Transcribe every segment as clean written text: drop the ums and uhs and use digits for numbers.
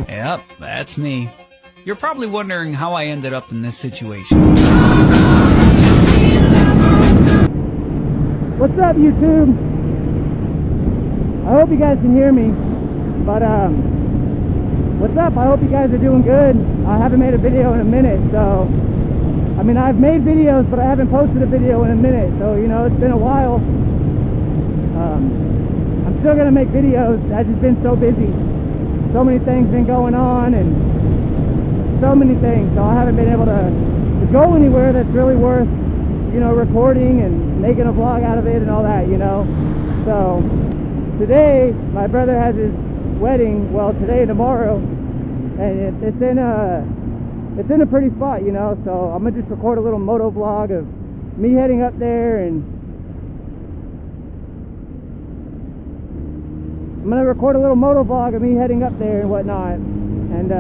Yep, that's me. You're probably wondering how I ended up in this situation. What's up, YouTube? I hope you guys can hear me. But what's up? I hope you guys are doing good. I haven't made a video in a minute, so I mean, I've made videos, but I haven't posted a video in a minute, so you know, it's been a while. I'm still gonna make videos. I've just been so busy. So many things been going on, and so many things, so I haven't been able to go anywhere that's really worth, you know, recording and making a vlog out of it and all that, you know. So today my brother has his wedding, well, today and tomorrow, and it's in a pretty spot, you know. So I'm gonna just record a little moto vlog of me heading up there, and I'm gonna record a little moto vlog of me heading up there and whatnot, and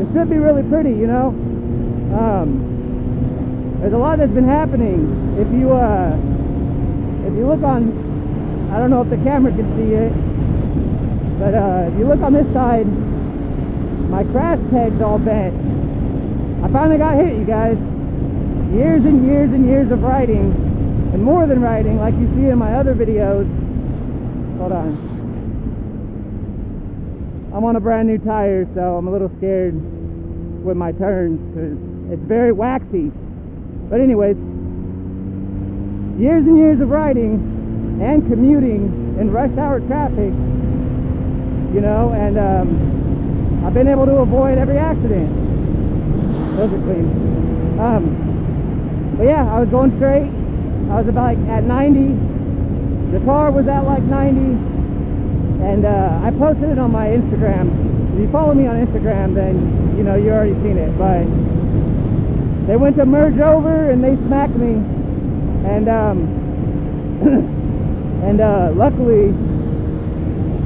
it should be really pretty, you know. There's a lot that's been happening. If you look on, I don't know if the camera can see it, but if you look on this side, my crash peg's all bent. I finally got hit, you guys. Years and years and years of riding, and more than riding, like you see in my other videos. Hold on. I'm on a brand new tire, so I'm a little scared with my turns because it's very waxy. But anyways, years and years of riding and commuting in rush hour traffic, you know, and I've been able to avoid every accident. Those are clean. But yeah, I was going straight. I was about at 90. The car was at like 90. And I posted it on my Instagram. If you follow me on Instagram, then you know, you already seen it. But they went to merge over and they smacked me, and luckily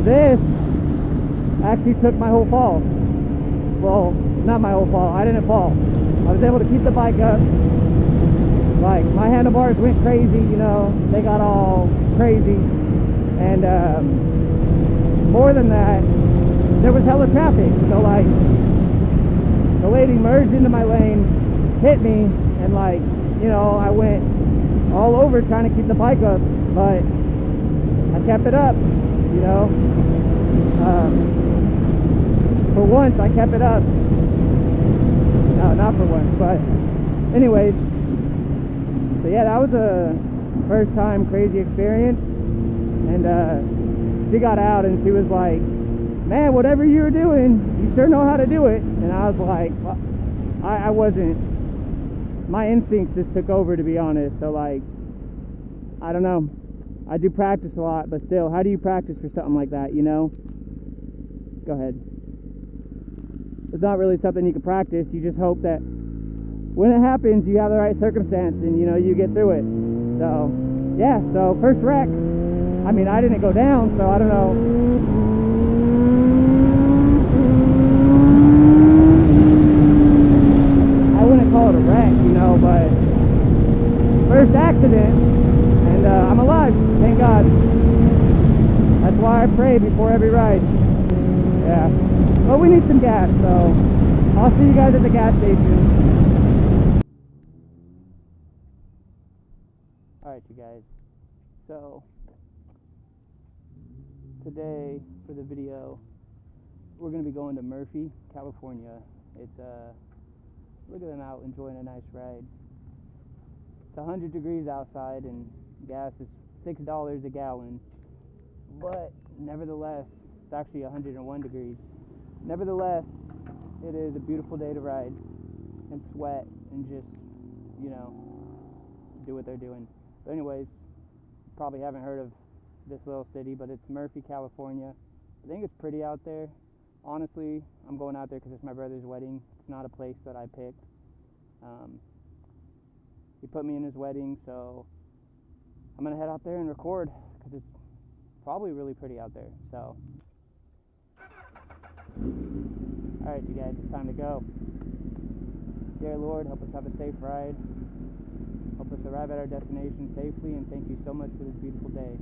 this actually took my whole fall. Well, not my whole fall. I didn't fall. I was able to keep the bike up. Like, my handlebars went crazy, you know. They got all crazy, and more than that, there was hella traffic. So like, the lady merged into my lane, hit me, and like, you know, I went all over trying to keep the bike up, but I kept it up, you know. For once, I kept it up. No, not for once, but anyways. So yeah, that was a first time crazy experience, and she got out and she was like, man, whatever you were doing, you sure know how to do it. And I was like, well, I wasn't, my instincts just took over, to be honest. So like, I don't know, I do practice a lot, but still, how do you practice for something like that, you know? Go ahead. It's not really something you can practice. You just hope that when it happens, you have the right circumstance and, you know, you get through it. So yeah, so first wreck. I mean, I didn't go down, so I don't know. I wouldn't call it a wreck, you know, but first accident, and I'm alive, thank God. That's why I pray before every ride. Yeah. Well, we need some gas, so I'll see you guys at the gas station. Alright, you guys. So today, for the video, we're going to be going to Murphy, California. It's, look at them out enjoying a nice ride. It's 100 degrees outside and gas is $6 a gallon. But, nevertheless, it's actually 101 degrees. Nevertheless, it is a beautiful day to ride and sweat and just, you know, do what they're doing. But anyways, probably haven't heard of this little city, but it's Murphy, California. I think it's pretty out there. Honestly, I'm going out there because it's my brother's wedding. It's not a place that I picked. He put me in his wedding, so I'm gonna head out there and record because it's probably really pretty out there. So alright, you guys, it's time to go. Dear Lord, help us have a safe ride. Help us arrive at our destination safely, and thank you so much for this beautiful day.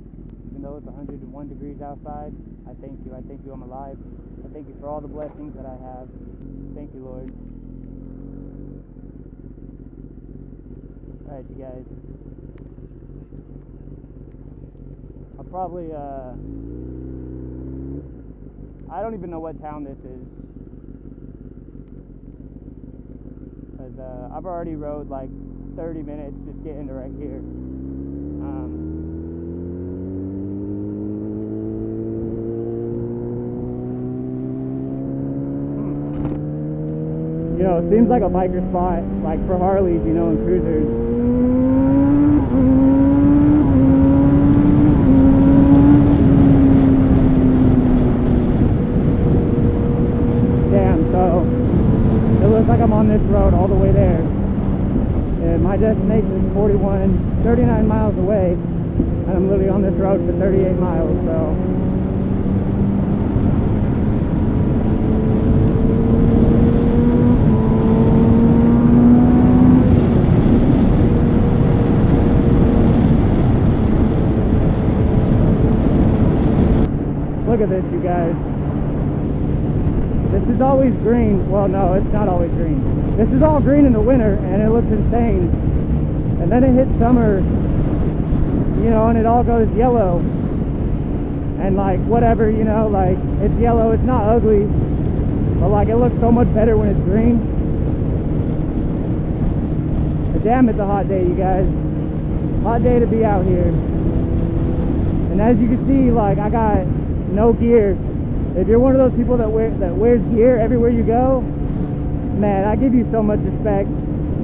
Even though it's 101 degrees outside, I thank you. I thank you I'm alive. I I thank you for all the blessings that I have. Thank you, Lord. Alright, you guys. I'll probably, I don't even know what town this is. Because I've already rode like 30 minutes just getting to right here. You know, it seems like a biker spot, like for Harleys, you know, and cruisers. Damn, so it looks like I'm on this road all the way there. And my destination is 39 miles away, and I'm literally on this road for 38 miles, so. Look at this, you guys. This is always green. Well, no, it's not always green. This is all green in the winter, and it looks insane. And then it hits summer, you know, and it all goes yellow. And like, whatever, you know, like, it's yellow, it's not ugly. But like, it looks so much better when it's green. But damn, it's a hot day, you guys. Hot day to be out here. And as you can see, like, I got no gear. If you're one of those people that wears gear everywhere you go, man, I give you so much respect,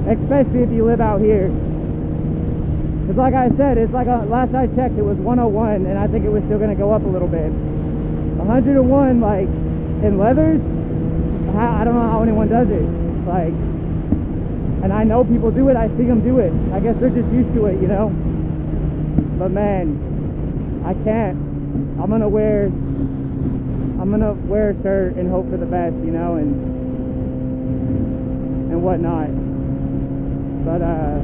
especially if you live out here. Because like I said, it's like last I checked, it was 101, and I think it was still going to go up a little bit. 101, like, in leathers, I don't know how anyone does it. Like, and I know people do it, I see them do it. I guess they're just used to it, you know? But man, I can't. I'm gonna wear a shirt and hope for the best, you know, and whatnot. But I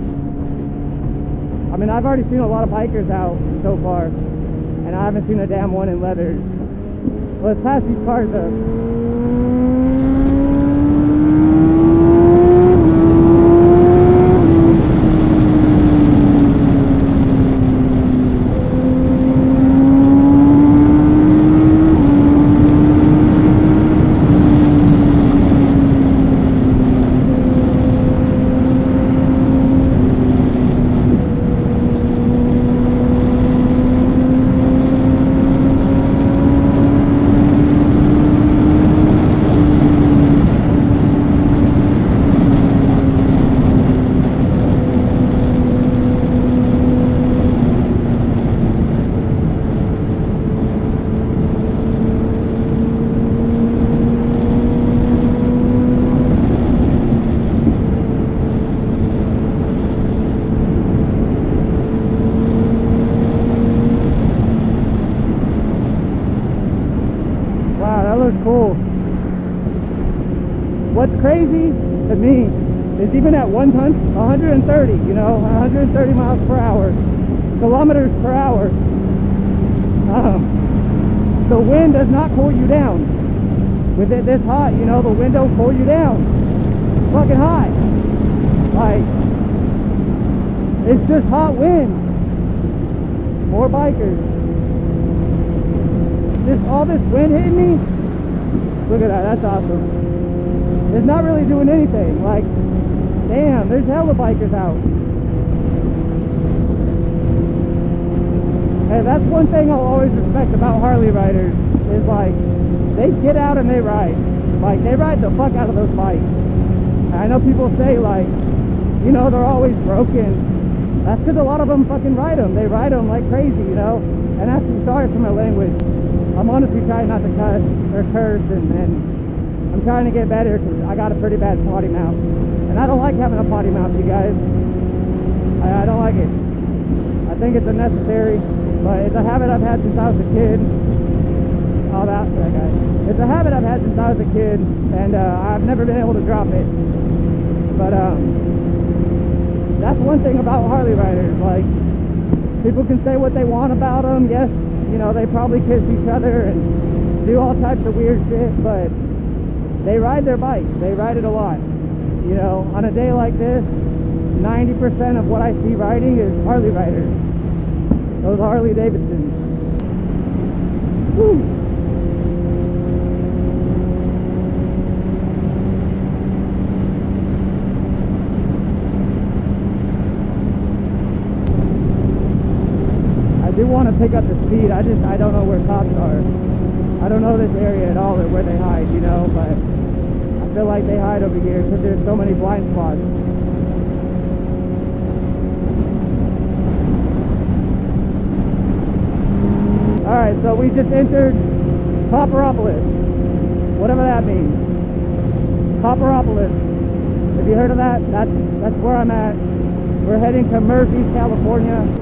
mean, I've already seen a lot of bikers out so far, and I haven't seen a damn one in leathers. Let's pass these cars up. Cool. What's crazy to me is even at 130, you know, 130 miles per hour, kilometers per hour, the wind does not cool you down. With it this hot, you know, the wind don't cool you down. It's fucking hot. Like, it's just hot wind. More bikers. All this wind hitting me. Look at that, that's awesome. It's not really doing anything. Like, damn, there's hella bikers out. Hey, that's one thing I'll always respect about Harley riders, is like, they get out and they ride. Like, they ride the fuck out of those bikes. And I know people say, like, you know, they're always broken. That's because a lot of them fucking ride them. They ride them like crazy, you know? And I'm sorry for my language. I'm honestly trying not to cuss or curse, and I'm trying to get better because I got a pretty bad potty mouth. And I don't like having a potty mouth, you guys. I don't like it. I think it's unnecessary, but it's a habit I've had since I was a kid. Oh, that guy. It's a habit I've had since I was a kid, and I've never been able to drop it. But that's one thing about Harley riders. Like, people can say what they want about them. Yes, you know, they probably kiss each other and do all types of weird shit, but they ride their bike. They ride it a lot. You know, on a day like this, 90% of what I see riding is Harley riders. Those Harley Davidsons. Woo! I do want to pick up the speed. I don't know where cops are. I don't know this area at all or where they hide, you know, but I feel like they hide over here because there's so many blind spots. Alright, so we just entered Copperopolis, whatever that means. Copperopolis. Have you heard of that? That's where I'm at. We're heading to Murphy, California.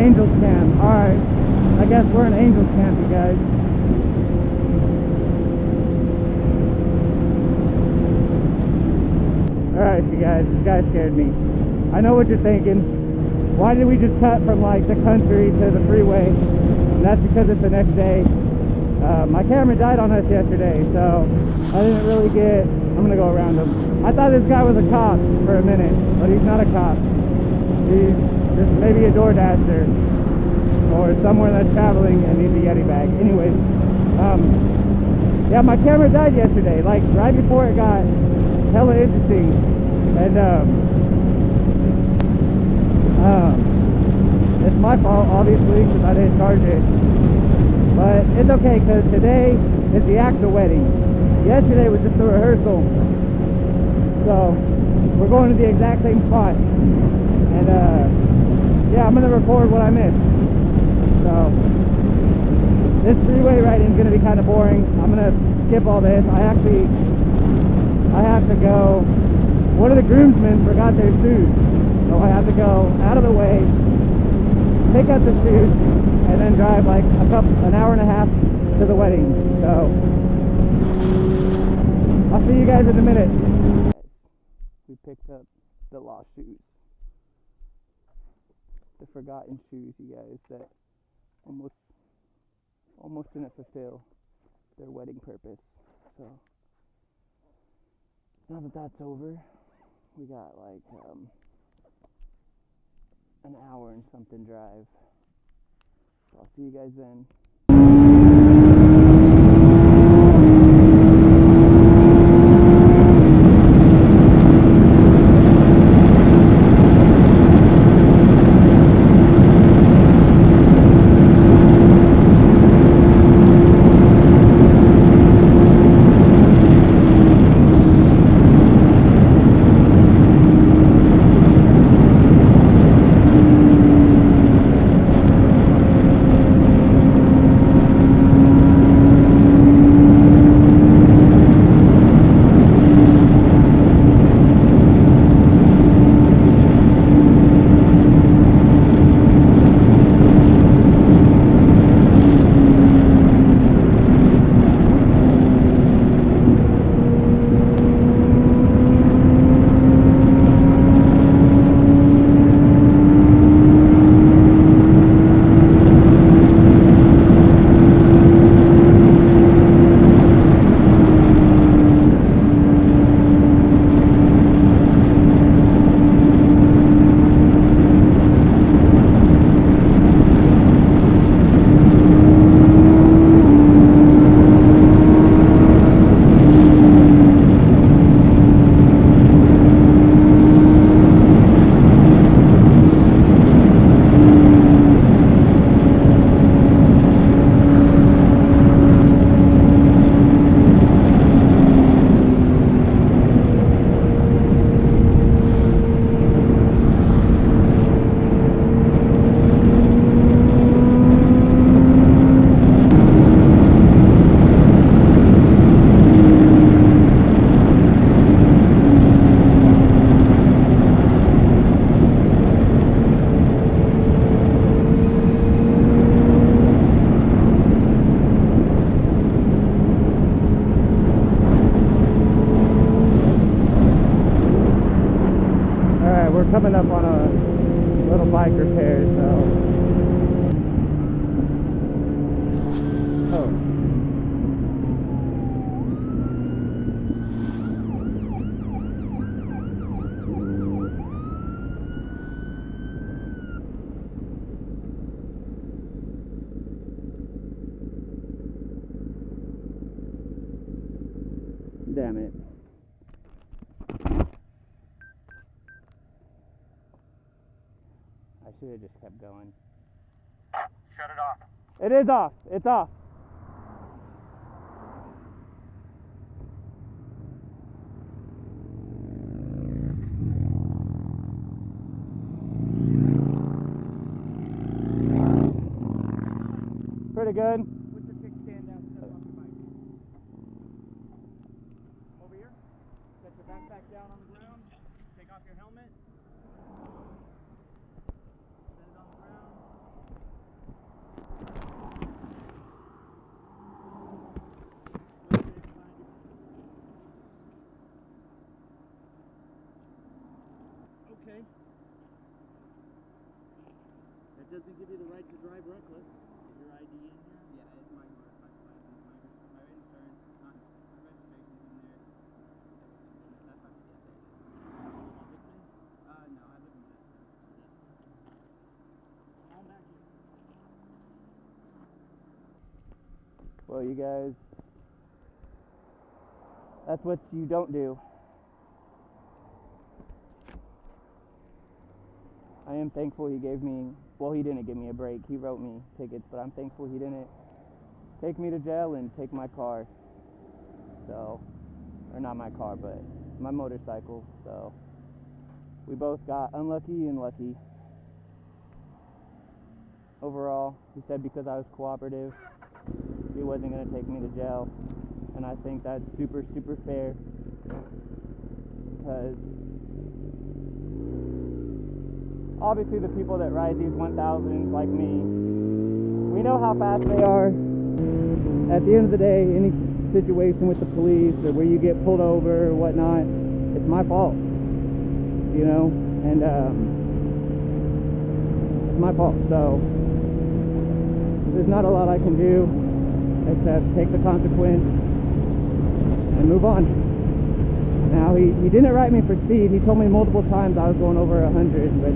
Angels Camp. Alright. I guess we're in Angels Camp, you guys. Alright, you guys. This guy scared me. I know what you're thinking. Why did we just cut from like the country to the freeway? And that's because it's the next day. My camera died on us yesterday, so I didn't really get... I'm gonna go around him. I thought this guy was a cop for a minute, but he's not a cop. He's just maybe a door dasher or someone that's traveling and needs a Yeti bag. Anyways, yeah, my camera died yesterday, like right before it got hella interesting, and it's my fault obviously because I didn't charge it, but it's okay because today is the actual wedding. Yesterday was just a rehearsal, so we're going to the exact same spot. And yeah, I'm gonna record what I missed. So this freeway riding is gonna be kind of boring. I'm gonna skip all this. I have to go. One of the groomsmen forgot their shoes, so I have to go out of the way, pick up the shoes, and then drive like an hour and a half to the wedding. So I'll see you guys in a minute. We picked up the lost shoes. The forgotten shoes, you guys, that almost didn't fulfill their wedding purpose. So now that that's over, we got like an hour and something drive. So I'll see you guys then. coming up on a little bike repair, so. Oh. Damn it. I should have just kept going. Shut it off. It is off. It's off. Pretty good. Put your kickstand down, step off your bike. Over here. Set your backpack down on the ground. Take off your helmet. Set it on the ground. Okay. That doesn't give you the right to drive reckless. Is your ID in here? Yeah, it's my insurance, my registration's in there. That's not yet there. No, I live in Madison. I'm back here. Well, you guys, that's what you don't do. I am thankful he gave me, well, he didn't give me a break. He wrote me tickets, but I'm thankful he didn't take me to jail and take my car. So, or not my car, but my motorcycle. So, we both got unlucky and lucky. Overall, he said because I was cooperative, he wasn't going to take me to jail. And I think that's super, super fair. Because obviously the people that ride these 1000s like me, we know how fast they are. At the end of the day, any situation with the police or where you get pulled over or whatnot, it's my fault, you know, and it's my fault. So there's not a lot I can do except take the consequence and move on. Now he didn't write me for speed. He told me multiple times I was going over 100, but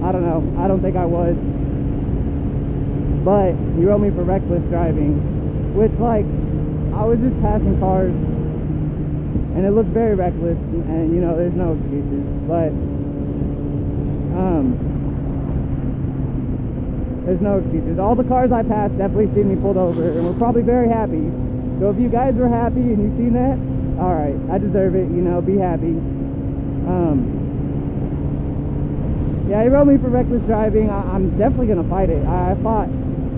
I don't know. I don't think I was. But he wrote me for reckless driving, which, like, I was just passing cars and it looked very reckless, and you know, there's no excuses. But there's no excuses. All the cars I passed definitely seen me pulled over and were probably very happy. So if you guys were happy and you've seen that, alright, I deserve it, you know, be happy. Yeah, he wrote me for reckless driving. I'm definitely going to fight it. I fought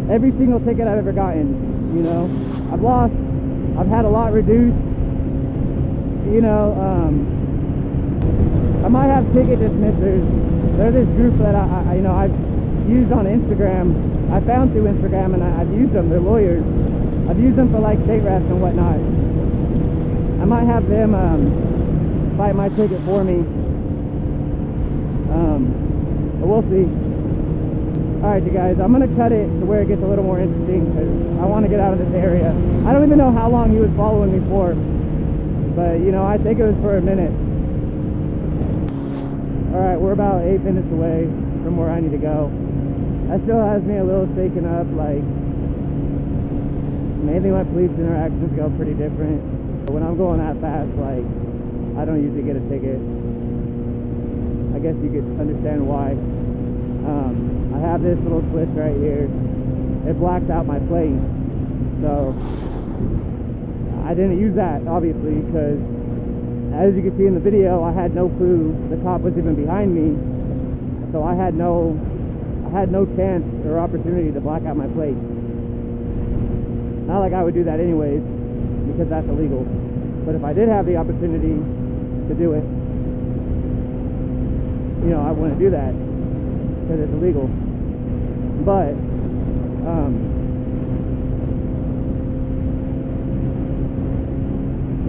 every single ticket I've ever gotten, you know. I've lost, I've had a lot reduced, you know. I might have ticket dismissers. They're this group that I you know, I've used on Instagram. I found through Instagram, and I've used them. They're lawyers. I've used them for like state reps and whatnot. I might have them fight my ticket for me. But we'll see. Alright, you guys, I'm going to cut it to where it gets a little more interesting because I want to get out of this area. I don't even know how long he was following me for, but, you know, I think it was for a minute. Alright, we're about 8 minutes away from where I need to go. That still has me a little shaken up, like, mainly my police interactions go pretty different. But when I'm going that fast, like, I don't usually get a ticket. I guess you could understand why. I have this little switch right here. It blacks out my plate. So I didn't use that, obviously, because as you can see in the video, I had no clue the cop was even behind me. So I had no chance or opportunity to black out my plate. Not like I would do that anyways, because that's illegal. But if I did have the opportunity to do it, you know, I wouldn't do that because it's illegal. But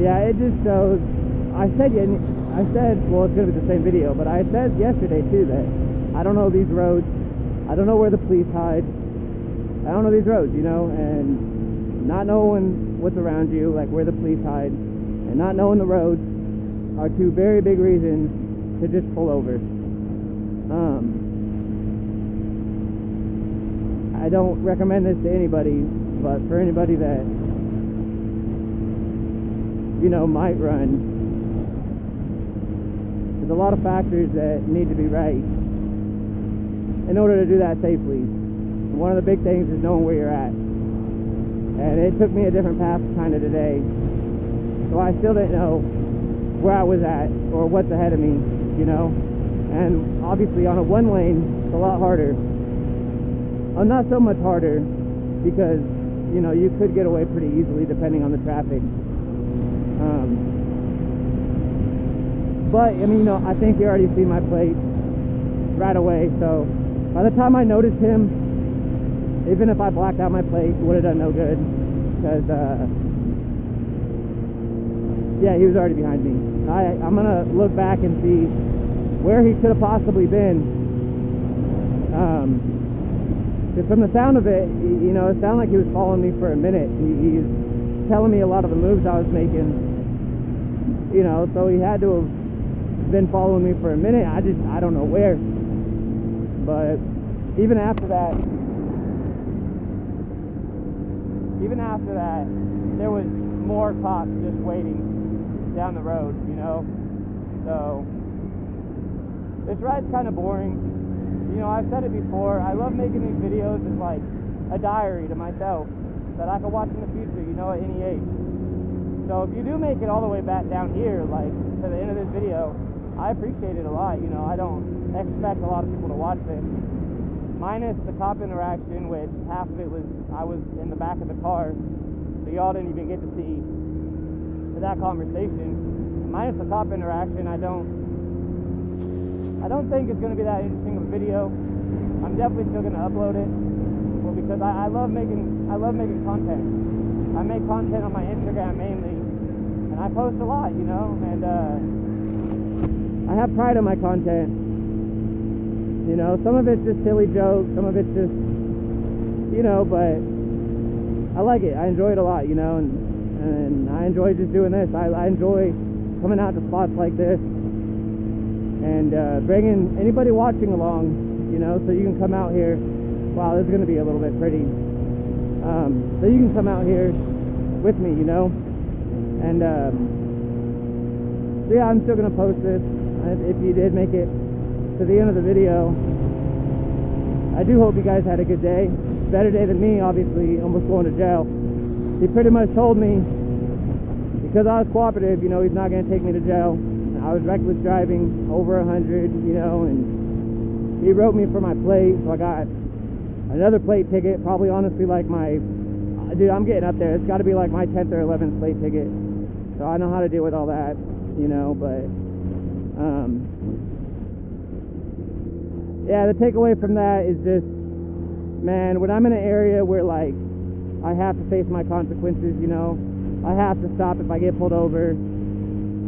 yeah, it just shows. I said I said, well, it's going to be the same video, but I said yesterday too that I don't know these roads. I don't know where the police hide. I don't know these roads, you know, and not knowing what's around you, like where the police hide, and not knowing the roads are two very big reasons to just pull over. I don't recommend this to anybody, but for anybody that, you know, might run, there's a lot of factors that need to be right in order to do that safely. One of the big things is knowing where you're at, and it took me a different path kind of today, so I still didn't know where I was at or what's ahead of me, you know. And obviously on a one lane it's a lot harder. Not so much harder, because you know you could get away pretty easily depending on the traffic. But I mean, you know, I think you already see my plate right away, so by the time I noticed him, even if I blacked out my plate, it would have done no good, because yeah, he was already behind me. I'm gonna look back and see where he could have possibly been, because from the sound of it, you know, it sounded like he was following me for a minute. He's telling me a lot of the moves I was making, you know, so he had to have been following me for a minute. I don't know where. But even after that, there was more cops just waiting down the road, you know. So this ride's kind of boring. You know, I've said it before, I love making these videos as like a diary to myself that I can watch in the future, you know, at any age. So if you do make it all the way back down here, like to the end of this video, I appreciate it a lot. You know, I don't expect a lot of people to watch this, minus the cop interaction, which half of it was I was in the back of the car, so y'all didn't even get to see that conversation. Minus the cop interaction, I don't think it's going to be that interesting of a video. I'm definitely still going to upload it, well, because I love making content. I make content on my Instagram mainly, and I post a lot, you know, and I have pride in my content. You know, some of it's just silly jokes, some of it's just, you know, but I like it. I enjoy it a lot, you know, and I enjoy just doing this. I enjoy coming out to spots like this and bringing anybody watching along, you know, so you can come out here. Wow, this is going to be a little bit pretty. So you can come out here with me, you know, and so yeah, I'm still going to post this. If you did make it to the end of the video, I do hope you guys had a good day. Better day than me, obviously, almost going to jail. He pretty much told me, because I was cooperative, you know, he's not going to take me to jail. I was reckless driving over 100, you know, and he wrote me for my plate, so I got another plate ticket, probably honestly like my, dude, I'm getting up there. It's got to be like my 10th or 11th plate ticket. So I know how to deal with all that, you know, but yeah, the takeaway from that is just, man, when I'm in an area where like I have to face my consequences, you know, I have to stop if I get pulled over,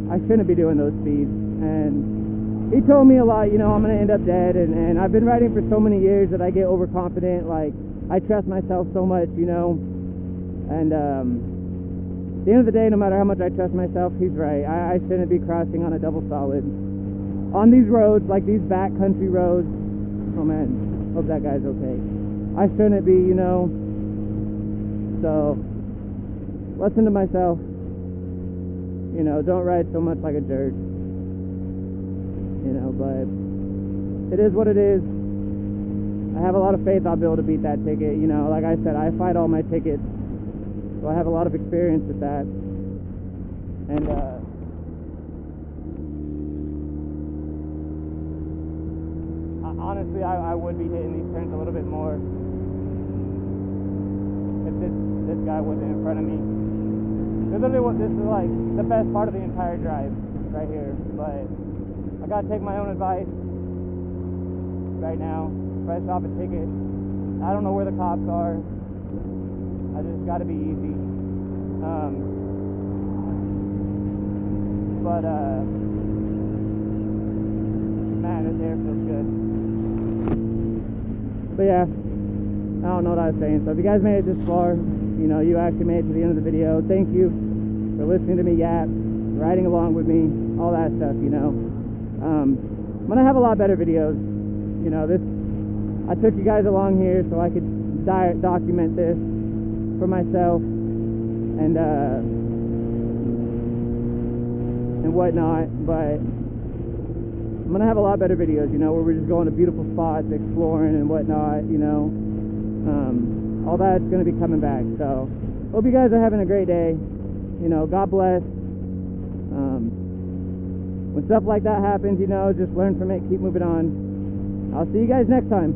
I shouldn't be doing those speeds. And he told me a lot, you know, I'm gonna end up dead, and I've been riding for so many years that I get overconfident, like I trust myself so much, you know, and at the end of the day, no matter how much I trust myself, he's right. I shouldn't be crossing on a double solid on these roads, like these back country roads. Oh man, hope that guy's okay. I shouldn't be, you know. So lesson to myself, you know, don't ride so much like a jerk, you know, but it is what it is. I have a lot of faith I'll be able to beat that ticket, you know. Like I said, I fight all my tickets, so I have a lot of experience with that. And honestly, I would be hitting these turns a little bit more if this guy wasn't in front of me. Literally, this is like the best part of the entire drive right here. But I gotta take my own advice right now. Fresh off a ticket, I don't know where the cops are. I just gotta be easy. But Man, this air feels good. But yeah, I don't know what I was saying. So if you guys made it this far, you know, you actually made it to the end of the video. Thank you for listening to me yap, riding along with me, all that stuff, you know. I'm gonna have a lot better videos. You know, I took you guys along here so I could document this for myself and whatnot, but I'm gonna have a lot better videos, you know, where we're just going to beautiful spots, exploring and whatnot, you know. All that's gonna be coming back. So hope you guys are having a great day. You know, God bless. When stuff like that happens, you know, just learn from it, keep moving on. I'll see you guys next time.